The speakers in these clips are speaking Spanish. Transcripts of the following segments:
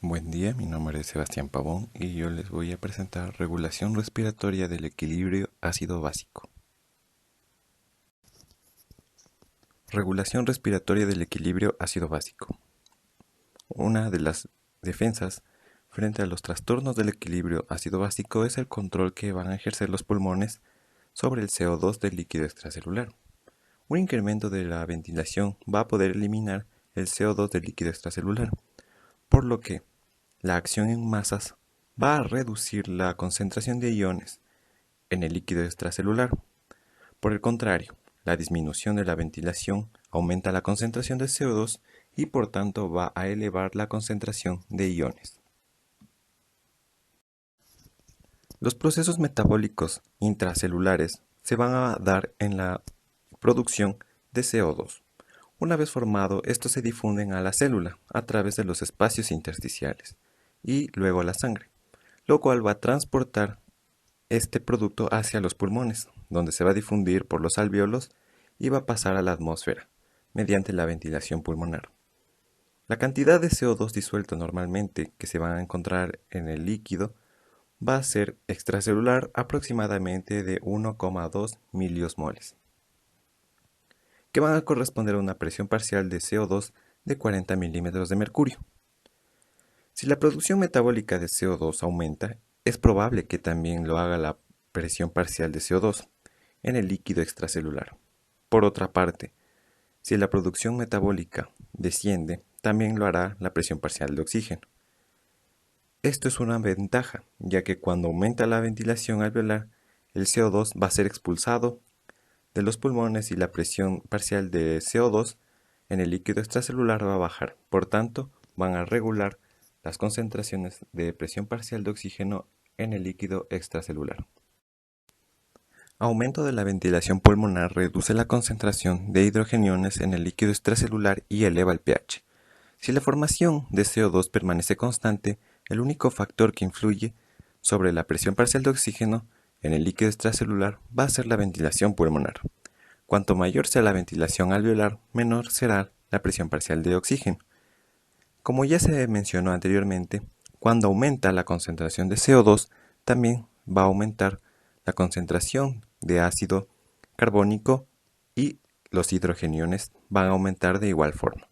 Buen día, mi nombre es Sebastián Pavón y yo les voy a presentar regulación respiratoria del equilibrio ácido básico. Regulación respiratoria del equilibrio ácido básico. Una de las defensas frente a los trastornos del equilibrio ácido básico es el control que van a ejercer los pulmones sobre el CO2 del líquido extracelular. Un incremento de la ventilación va a poder eliminar el CO2 del líquido extracelular, por lo que la acción en masas va a reducir la concentración de iones en el líquido extracelular. Por el contrario, la disminución de la ventilación aumenta la concentración de CO2 y por tanto va a elevar la concentración de iones. Los procesos metabólicos intracelulares se van a dar en la producción de CO2. Una vez formado, estos se difunden a la célula a través de los espacios intersticiales y luego a la sangre, lo cual va a transportar este producto hacia los pulmones, donde se va a difundir por los alvéolos y va a pasar a la atmósfera mediante la ventilación pulmonar. La cantidad de CO2 disuelto normalmente que se va a encontrar en el líquido va a ser extracelular aproximadamente de 1,2 miliosmoles, que van a corresponder a una presión parcial de CO2 de 40 milímetros de mercurio. Si la producción metabólica de CO2 aumenta, es probable que también lo haga la presión parcial de CO2 en el líquido extracelular. Por otra parte, si la producción metabólica desciende, también lo hará la presión parcial de oxígeno. Esto es una ventaja, ya que cuando aumenta la ventilación alveolar, el CO2 va a ser expulsado de los pulmones y la presión parcial de CO2 en el líquido extracelular va a bajar. Por tanto, van a regular las concentraciones de presión parcial de oxígeno en el líquido extracelular. Aumento de la ventilación pulmonar reduce la concentración de hidrogeniones en el líquido extracelular y eleva el pH. Si la formación de CO2 permanece constante, el único factor que influye sobre la presión parcial de oxígeno en el líquido extracelular va a ser la ventilación pulmonar. Cuanto mayor sea la ventilación alveolar, menor será la presión parcial de oxígeno. Como ya se mencionó anteriormente, cuando aumenta la concentración de CO2, también va a aumentar la concentración de ácido carbónico y los hidrogeniones van a aumentar de igual forma,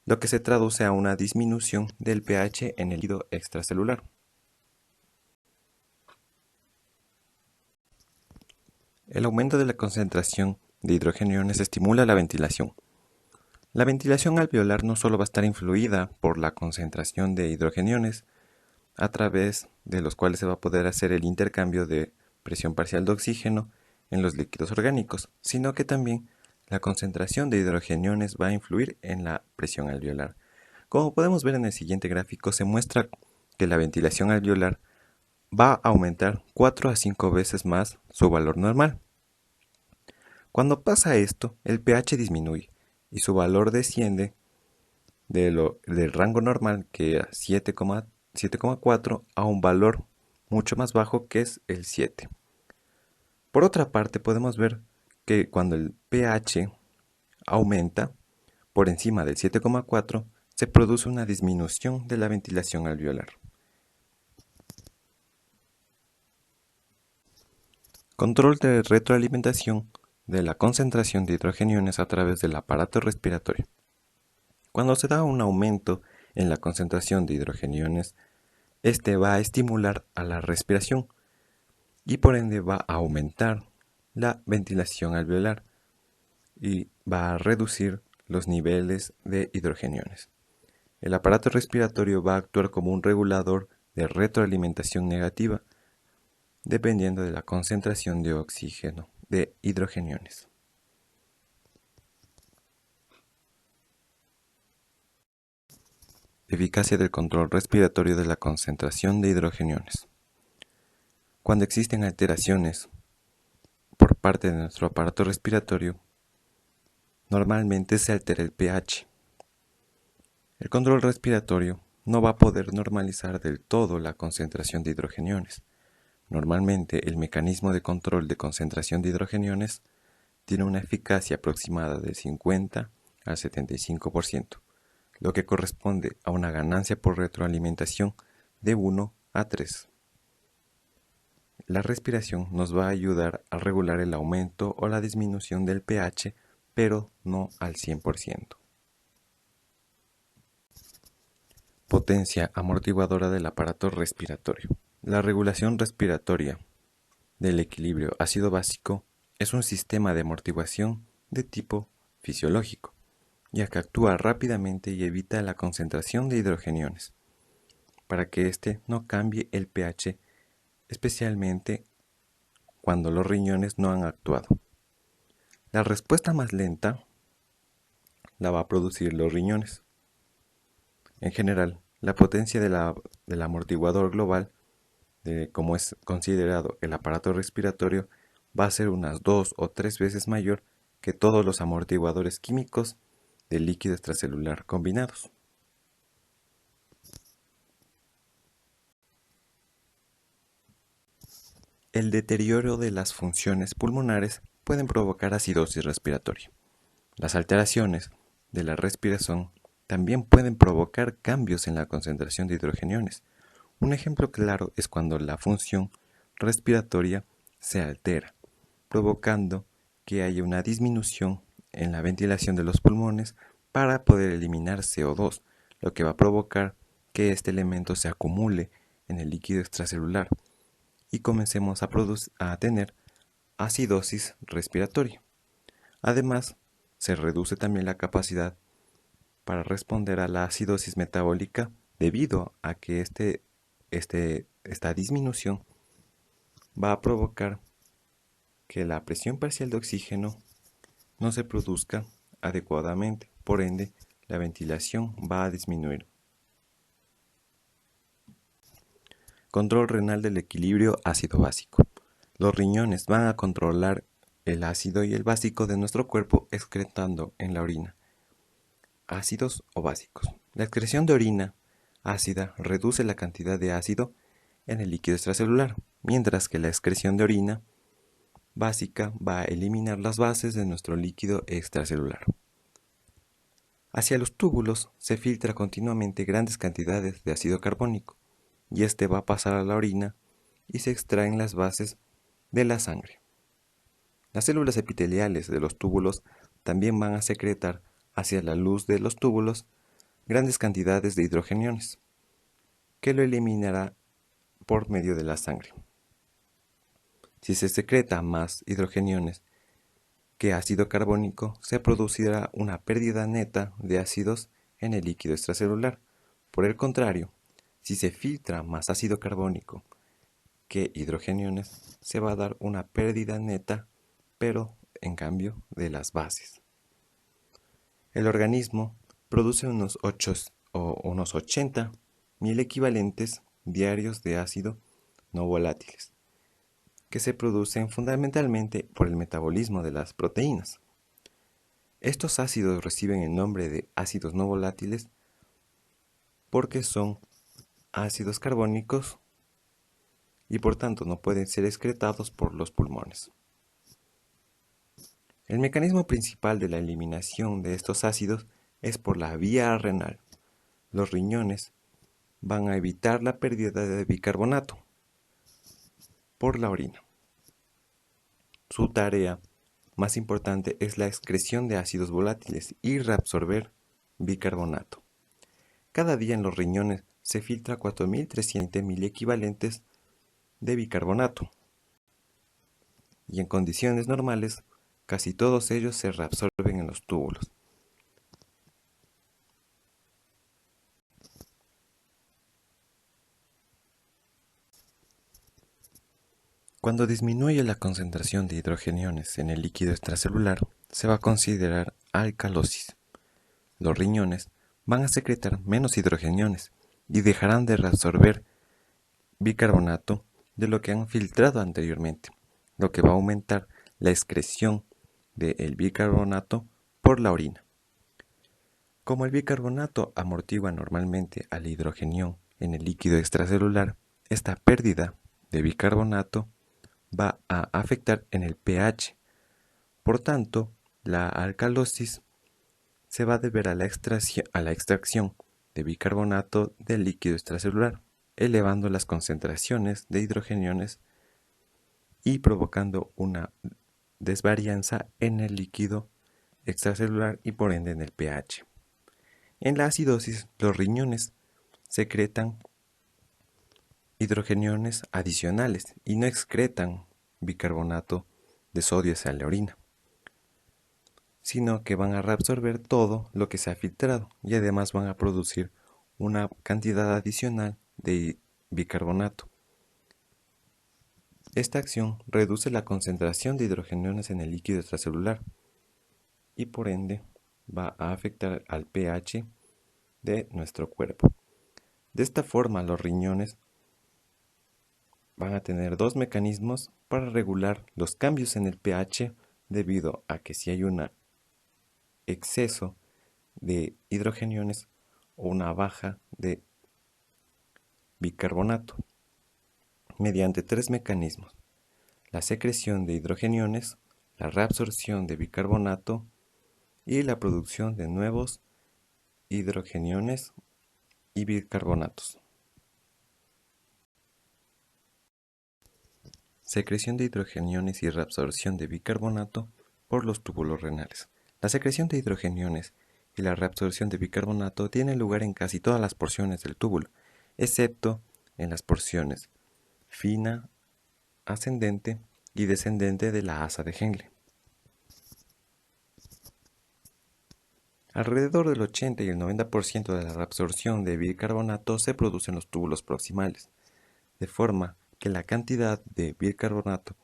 lo que se traduce a una disminución del pH en el líquido extracelular. El aumento de la concentración de hidrogeniones estimula la ventilación. La ventilación alveolar no solo va a estar influida por la concentración de hidrogeniones, a través de los cuales se va a poder hacer el intercambio de presión parcial de oxígeno en los líquidos orgánicos, sino que también la concentración de hidrogeniones va a influir en la presión alveolar. Como podemos ver en el siguiente gráfico, se muestra que la ventilación alveolar va a aumentar 4 a 5 veces más su valor normal. Cuando pasa esto, el pH disminuye y su valor desciende del rango normal, que era 7,4, a un valor mucho más bajo, que es el 7. Por otra parte, podemos ver que cuando el pH aumenta por encima del 7,4, se produce una disminución de la ventilación alveolar. Control de retroalimentación de la concentración de hidrogeniones a través del aparato respiratorio. Cuando se da un aumento en la concentración de hidrogeniones, este va a estimular a la respiración y por ende va a aumentar la ventilación alveolar y va a reducir los niveles de hidrogeniones. El aparato respiratorio va a actuar como un regulador de retroalimentación negativa dependiendo de la concentración de oxígeno de hidrogeniones. Eficacia del control respiratorio de la concentración de hidrogeniones. Cuando existen alteraciones por parte de nuestro aparato respiratorio, normalmente se altera el pH. El control respiratorio no va a poder normalizar del todo la concentración de hidrogeniones. Normalmente el mecanismo de control de concentración de hidrogeniones tiene una eficacia aproximada del 50 al 75%, lo que corresponde a una ganancia por retroalimentación de 1 a 3. La respiración nos va a ayudar a regular el aumento o la disminución del pH, pero no al 100%. Potencia amortiguadora del aparato respiratorio. La regulación respiratoria del equilibrio ácido-básico es un sistema de amortiguación de tipo fisiológico, ya que actúa rápidamente y evita la concentración de hidrogeniones, para que éste no cambie el pH, especialmente cuando los riñones no han actuado. La respuesta más lenta la va a producir los riñones. En general, la potencia del amortiguador global, como es considerado el aparato respiratorio, va a ser unas 2 o 3 veces mayor que todos los amortiguadores químicos del líquido extracelular combinados. El deterioro de las funciones pulmonares pueden provocar acidosis respiratoria. Las alteraciones de la respiración también pueden provocar cambios en la concentración de hidrogeniones. Un ejemplo claro es cuando la función respiratoria se altera, provocando que haya una disminución en la ventilación de los pulmones para poder eliminar CO2, lo que va a provocar que este elemento se acumule en el líquido extracelular y comencemos a tener acidosis respiratoria. Además, se reduce también la capacidad para responder a la acidosis metabólica debido a que esta disminución va a provocar que la presión parcial de oxígeno no se produzca adecuadamente, por ende la ventilación va a disminuir. Control renal del equilibrio ácido-básico. Los riñones van a controlar el ácido y el básico de nuestro cuerpo excretando en la orina, ácidos o básicos. La excreción de orina ácida reduce la cantidad de ácido en el líquido extracelular, mientras que la excreción de orina básica va a eliminar las bases de nuestro líquido extracelular. Hacia los túbulos se filtra continuamente grandes cantidades de ácido carbónico, y este va a pasar a la orina y se extraen las bases de la sangre. Las células epiteliales de los túbulos también van a secretar hacia la luz de los túbulos grandes cantidades de hidrogeniones, que lo eliminará por medio de la sangre. Si se secreta más hidrogeniones que ácido carbónico, se producirá una pérdida neta de ácidos en el líquido extracelular. Por el contrario, si se filtra más ácido carbónico que hidrogeniones, se va a dar una pérdida neta, pero en cambio de las bases. El organismo produce unos 80.000 equivalentes diarios de ácido no volátiles, que se producen fundamentalmente por el metabolismo de las proteínas. Estos ácidos reciben el nombre de ácidos no volátiles porque son ácidos carbónicos y por tanto no pueden ser excretados por los pulmones. El mecanismo principal de la eliminación de estos ácidos es por la vía renal. Los riñones van a evitar la pérdida de bicarbonato por la orina. Su tarea más importante es la excreción de ácidos volátiles y reabsorber bicarbonato. Cada día en los riñones se filtra 4.300.000 equivalentes de bicarbonato y en condiciones normales casi todos ellos se reabsorben en los túbulos. Cuando disminuye la concentración de hidrogeniones en el líquido extracelular, se va a considerar alcalosis. Los riñones van a secretar menos hidrogeniones y dejarán de reabsorber bicarbonato de lo que han filtrado anteriormente, lo que va a aumentar la excreción del bicarbonato por la orina. Como el bicarbonato amortigua normalmente al hidrogenión en el líquido extracelular, esta pérdida de bicarbonato va a afectar en el pH. Por tanto, la alcalosis se va a deber a la extracción de bicarbonato del líquido extracelular, elevando las concentraciones de hidrogeniones y provocando una desvarianza en el líquido extracelular y por ende en el pH. En la acidosis, los riñones secretan hidrogeniones adicionales y no excretan bicarbonato de sodio hacia la orina, sino que van a reabsorber todo lo que se ha filtrado y además van a producir una cantidad adicional de bicarbonato. Esta acción reduce la concentración de hidrogeniones en el líquido extracelular y por ende va a afectar al pH de nuestro cuerpo. De esta forma, los riñones van a tener dos mecanismos para regular los cambios en el pH debido a que si hay un exceso de hidrogeniones o una baja de bicarbonato, mediante tres mecanismos: la secreción de hidrogeniones, la reabsorción de bicarbonato y la producción de nuevos hidrogeniones y bicarbonatos. Secreción de hidrogeniones y reabsorción de bicarbonato por los túbulos renales. La secreción de hidrogeniones y la reabsorción de bicarbonato tienen lugar en casi todas las porciones del túbulo, excepto en las porciones fina, ascendente y descendente de la asa de Henle. Alrededor del 80 y el 90% de la reabsorción de bicarbonato se produce en los túbulos proximales, de forma que la cantidad de bicarbonato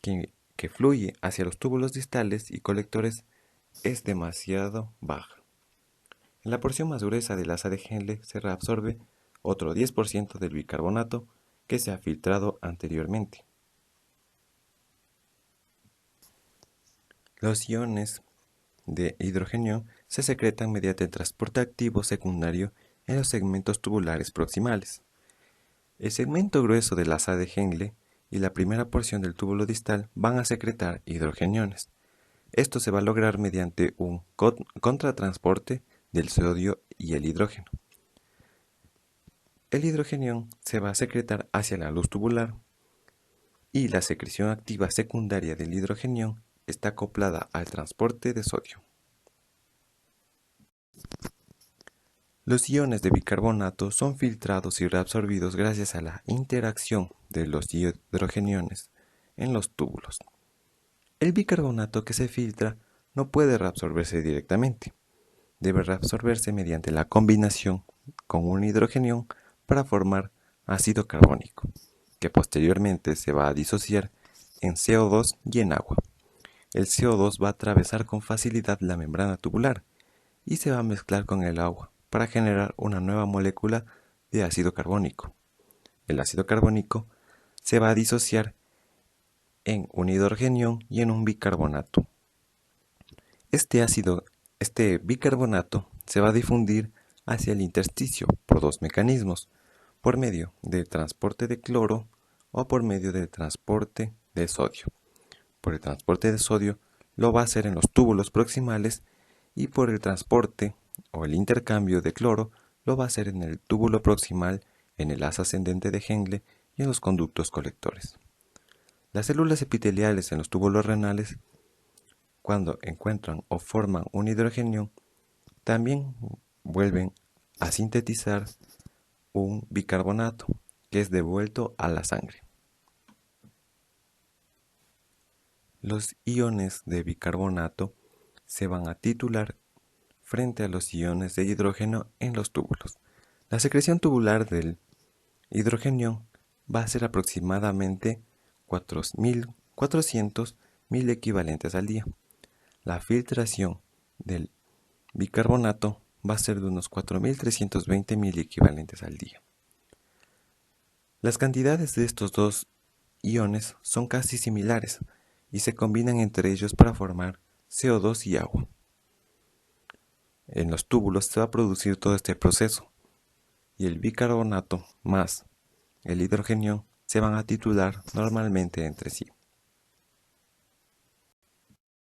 que fluye hacia los túbulos distales y colectores es demasiado baja. En la porción más gruesa del asa de Henle se reabsorbe otro 10% del bicarbonato que se ha filtrado anteriormente. Los iones de hidrogenio se secretan mediante el transporte activo secundario en los segmentos tubulares proximales. El segmento grueso del asa de Henle y la primera porción del túbulo distal van a secretar hidrogeniones. Esto se va a lograr mediante un contratransporte del sodio y el hidrógeno. El hidrogenión se va a secretar hacia la luz tubular y la secreción activa secundaria del hidrogenión está acoplada al transporte de sodio. Los iones de bicarbonato son filtrados y reabsorbidos gracias a la interacción de los hidrogeniones en los túbulos. El bicarbonato que se filtra no puede reabsorberse directamente. Debe reabsorberse mediante la combinación con un hidrogenión para formar ácido carbónico, que posteriormente se va a disociar en CO2 y en agua. El CO2 va a atravesar con facilidad la membrana tubular y se va a mezclar con el agua para generar una nueva molécula de ácido carbónico. El ácido carbónico se va a disociar en un hidrogenión y en un bicarbonato. Este bicarbonato se va a difundir hacia el intersticio por dos mecanismos: por medio del transporte de cloro o por medio del transporte de sodio. Por el transporte de sodio lo va a hacer en los túbulos proximales y por el transporte o el intercambio de cloro lo va a hacer en el túbulo proximal, en el asa ascendente de Henle y en los conductos colectores. Las células epiteliales en los túbulos renales, cuando encuentran o forman un hidrogenión, también vuelven a sintetizar un bicarbonato que es devuelto a la sangre. Los iones de bicarbonato se van a titular frente a los iones de hidrógeno en los túbulos. La secreción tubular del hidrogenión va a ser aproximadamente 4.400.000 equivalentes al día. La filtración del bicarbonato va a ser de unos 4.320.000 equivalentes al día. Las cantidades de estos dos iones son casi similares y se combinan entre ellos para formar CO2 y agua. En los túbulos se va a producir todo este proceso y el bicarbonato más el hidrogenión se van a titular normalmente entre sí.